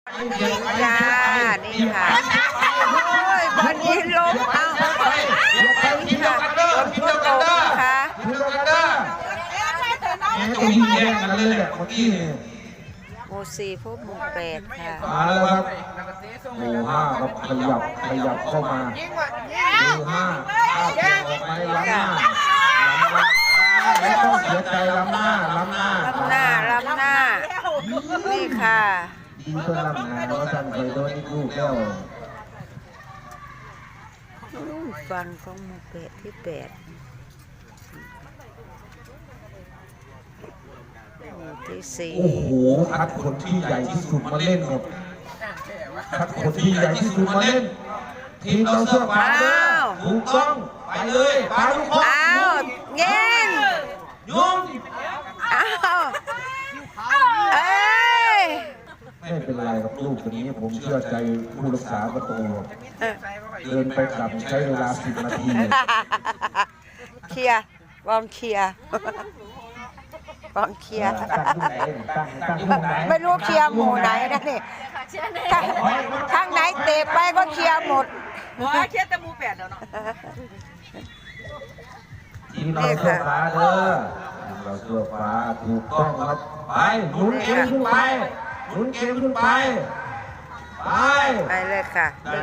นี่จ้านี่ค่ะโอ้ยวันนี้ลมเอานี่ค่ะฝนก็ตกนะคะต้องยิงแย่งกันเลยแหละเมื่อกี้นี่หมู่สี่พบหมู่แปดค่ะมาแล้วครับหมู่ห้าครับขยับเข้ามาหมู่ห้าข้าวออกไปล้ำหน้าไม่ต้องเสียใจล้ำหน้านี่ค่ะดีเพื่อล้ำหน้าเราสั่งเคยโดนลูกแล้วฟังของหมู่แปดที่แปดที่สี่โอ้โหคัดคนที่ใหญ่ที่สุดมาเล่นหมดคัดคนที่ใหญ่ที่สุดมาเล่นทีมเราเสื้อฟ้าถูกต้องไปเลยปาทุกคนอ้าวเงี้ยยุ่งอ้าวเอ้ยไม่เป็นไรครับลูกคนนี้ผมเชื่อใจผู้รักษาประตูเดินไปกลับใช้เวลา10 นาทีเคลียร์วางเคลียร์ไม่รู้เคลียร์หมู่ไหนนะนี่ข้างไหนเตะไปก็เคลียร์หมดเคลียร์แต่หมู่แปดเดี๋ยวเนาะทีมเราเสื้อฟ้าเด้อทีมเราเสื้อฟ้าถูกต้องครับไปหนุนเกมขึ้นไปไปเลยค่ะได้